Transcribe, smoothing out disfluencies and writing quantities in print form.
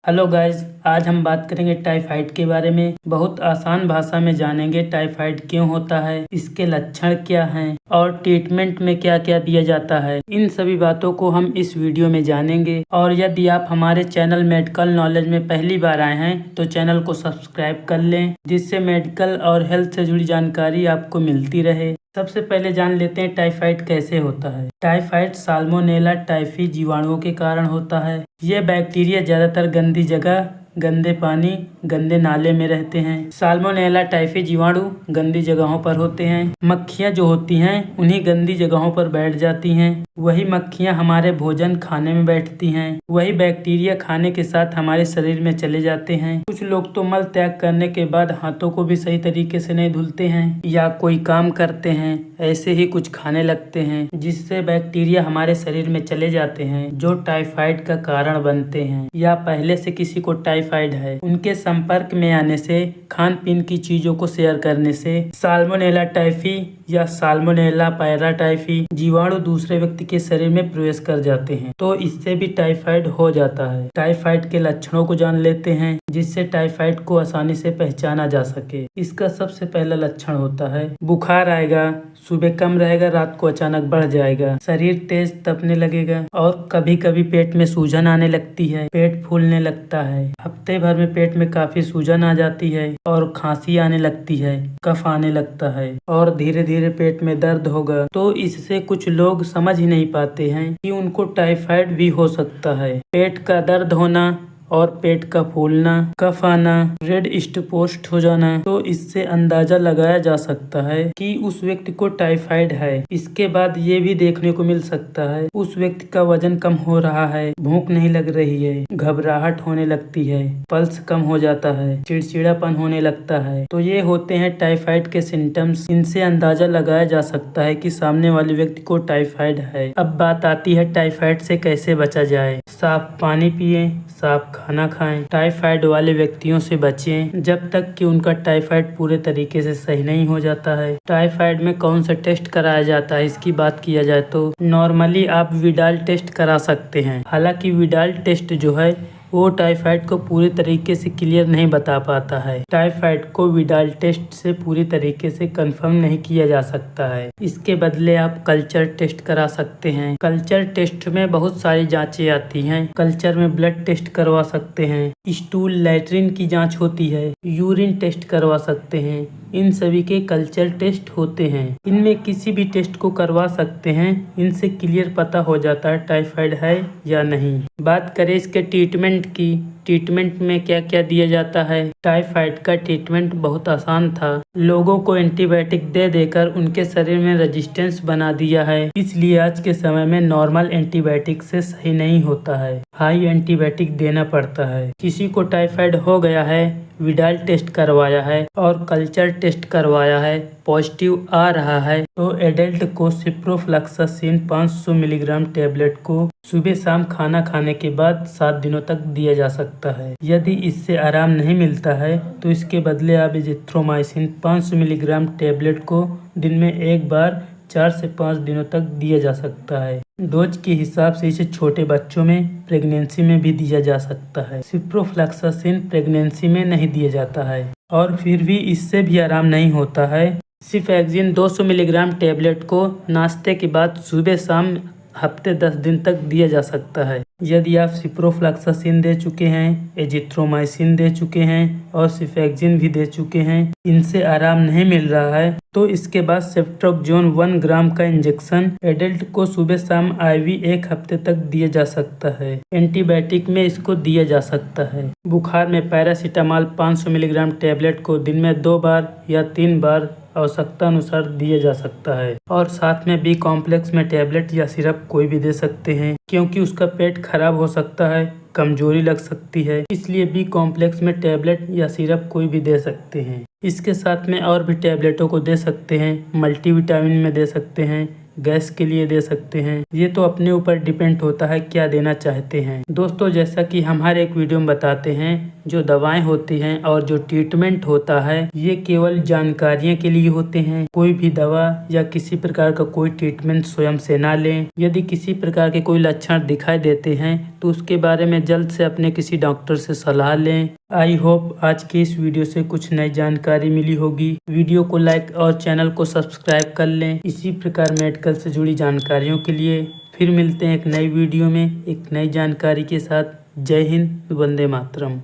Hello guys, आज हम बात करेंगे टाइफाइड के बारे में। बहुत आसान भाषा में जानेंगे टाइफाइड क्यों होता है, इसके लक्षण क्या हैं और ट्रीटमेंट में क्या क्या दिया जाता है। इन सभी बातों को हम इस वीडियो में जानेंगे। और यदि आप हमारे चैनल मेडिकल नॉलेज में पहली बार आए हैं तो चैनल को सब्सक्राइब कर लें, जिससे मेडिकल और हेल्थ से जुड़ी जानकारी आपको मिलती रहे। सबसे पहले जान लेते हैं टाइफाइड कैसे होता है। टाइफाइड साल्मोनेला टाइफी जीवाणुओं के कारण होता है। ये बैक्टीरिया ज्यादातर गंदी जगह, गंदे पानी, गंदे नाले में रहते हैं। साल्मोनेला टाइफी जीवाणु गंदी जगहों पर होते हैं। मक्खियाँ जो होती हैं उन्हीं गंदी जगहों पर बैठ जाती हैं। वही मक्खियाँ हमारे भोजन खाने में बैठती हैं। वही बैक्टीरिया खाने के साथ हमारे शरीर में चले जाते हैं। कुछ लोग तो मल त्याग करने के बाद हाथों को भी सही तरीके से नहीं धुलते हैं या कोई काम करते हैं ऐसे ही कुछ खाने लगते हैं, जिससे बैक्टीरिया हमारे शरीर में चले जाते हैं जो टाइफाइड का कारण बनते हैं। या पहले से किसी को टाइफाइड है, उनके संपर्क में आने से, खान पीन की चीजों को शेयर करने से साल्मोनेला टाइफी या साल्मोनेला पैराटाइफी जीवाणु दूसरे व्यक्ति के शरीर में प्रवेश कर जाते हैं, तो इससे भी टाइफाइड हो जाता है। टाइफाइड के लक्षणों को जान लेते हैं, जिससे टाइफाइड को आसानी से पहचाना जा सके। इसका सबसे पहला लक्षण होता है बुखार आएगा, सुबह कम रहेगा, रात को अचानक बढ़ जाएगा, शरीर तेज तपने लगेगा और कभी कभी पेट में सूजन आने लगती है, पेट फूलने लगता है। हफ्ते भर में पेट में काफी सूजन आ जाती है और खांसी आने लगती है, कफ आने लगता है और धीरे धीरे पेट में दर्द होगा। तो इससे कुछ लोग समझ ही नहीं पाते हैं कि उनको टाइफाइड भी हो सकता है। पेट का दर्द होना और पेट का फूलना, कफ आना, रेड स्पॉट हो जाना, तो इससे अंदाजा लगाया जा सकता है कि उस व्यक्ति को टाइफाइड है। इसके बाद ये भी देखने को मिल सकता है उस व्यक्ति का वजन कम हो रहा है, भूख नहीं लग रही है, घबराहट होने लगती है, पल्स कम हो जाता है, चिड़चिड़ापन होने लगता है। तो ये होते हैं टाइफाइड के सिम्टम्स। इनसे अंदाजा लगाया जा सकता है कि सामने वाले व्यक्ति को टाइफाइड है। अब बात आती है टाइफाइड से कैसे बचा जाए। साफ पानी पिए, साफ खाना खाएं। टाइफाइड वाले व्यक्तियों से बचें जब तक कि उनका टाइफाइड पूरे तरीके से सही नहीं हो जाता है। टाइफाइड में कौन सा टेस्ट कराया जाता है, इसकी बात किया जाए तो नॉर्मली आप विडाल टेस्ट करा सकते हैं। हालांकि विडाल टेस्ट जो है वो टाइफाइड को पूरी तरीके से क्लियर नहीं बता पाता है। टाइफाइड को विडाल टेस्ट से पूरी तरीके से कंफर्म नहीं किया जा सकता है। इसके बदले आप कल्चर टेस्ट करा सकते हैं। कल्चर टेस्ट में बहुत सारी जांचें आती हैं। कल्चर में ब्लड टेस्ट करवा सकते हैं, स्टूल लैट्रिन की जांच होती है, यूरिन टेस्ट करवा सकते हैं। इन सभी के कल्चर टेस्ट होते हैं। इनमें किसी भी टेस्ट को करवा सकते हैं। इनसे क्लियर पता हो जाता है टाइफाइड है या नहीं। बात करें इसके ट्रीटमेंट की, ट्रीटमेंट में क्या क्या दिया जाता है। टाइफाइड का ट्रीटमेंट बहुत आसान था। लोगों को एंटीबायोटिक दे देकर उनके शरीर में रेजिस्टेंस बना दिया है, इसलिए आज के समय में नॉर्मल एंटीबायोटिक से सही नहीं होता है, हाई एंटीबायोटिक देना पड़ता है। किसी को टाइफाइड हो गया है, विडाल टेस्ट करवाया है और कल्चर टेस्ट करवाया है, पॉजिटिव आ रहा है, तो एडल्ट को सिप्रोफ्लॉक्सासिन 500 मिलीग्राम टेबलेट को सुबह शाम खाना खाने के बाद 7 दिनों तक दिया जा सकता है। यदि इससे आराम नहीं मिलता है तो इसके बदले आप एजिथ्रोमाइसिन 500 मिलीग्राम टेबलेट को दिन में एक बार 4 से 5 दिनों तक दिया जा सकता है। डोज के हिसाब से इसे छोटे बच्चों में, प्रेगनेंसी में भी दिया जा सकता है। सिप्रोफ्लॉक्सासिन प्रेगनेंसी में नहीं दिया जाता है और फिर भी इससे भी आराम नहीं होता है। सिफेक्सिन 200 मिलीग्राम टेबलेट को नाश्ते के बाद सुबह शाम हफ्ते 10 दिन तक दिया जा सकता है। यदि आप सिप्रोफ्लॉक्सासिन दे चुके हैं, एजिथ्रोमाइसिन दे चुके हैं और सिफेक्सिन भी दे चुके हैं, इनसे आराम नहीं मिल रहा है, तो इसके बाद सेफ्ट्रोक्सोन 1 ग्राम का इंजेक्शन एडल्ट को सुबह शाम आईवी 1 हफ्ते तक दिया जा सकता है। एंटीबायोटिक में इसको दिया जा सकता है। बुखार में पैरासीटामॉल 500 मिलीग्राम टेबलेट को दिन में 2 बार या 3 बार आवश्यकता अनुसार दिया जा सकता है। और साथ में बी कॉम्प्लेक्स में टेबलेट या सिरप कोई भी दे सकते हैं, क्योंकि उसका पेट खराब हो सकता है, कमजोरी लग सकती है, इसलिए बी कॉम्प्लेक्स में टेबलेट या सिरप कोई भी दे सकते हैं। इसके साथ में और भी टेबलेटों को दे सकते हैं, मल्टीविटामिन में दे सकते हैं, गैस के लिए दे सकते हैं। ये तो अपने ऊपर डिपेंड होता है क्या देना चाहते हैं। दोस्तों, जैसा कि हम हर एक वीडियो में बताते हैं, जो दवाएं होती हैं और जो ट्रीटमेंट होता है ये केवल जानकारियों के लिए होते हैं। कोई भी दवा या किसी प्रकार का कोई ट्रीटमेंट स्वयं से ना लें। यदि किसी प्रकार के कोई लक्षण दिखाई देते हैं तो उसके बारे में जल्द से अपने किसी डॉक्टर से सलाह लें। आई होप आज की इस वीडियो से कुछ नई जानकारी मिली होगी। वीडियो को लाइक और चैनल को सब्सक्राइब कर लें। इसी प्रकार मेडिकल से जुड़ी जानकारियों के लिए फिर मिलते हैं एक नई वीडियो में एक नई जानकारी के साथ। जय हिंद, वंदे मातरम।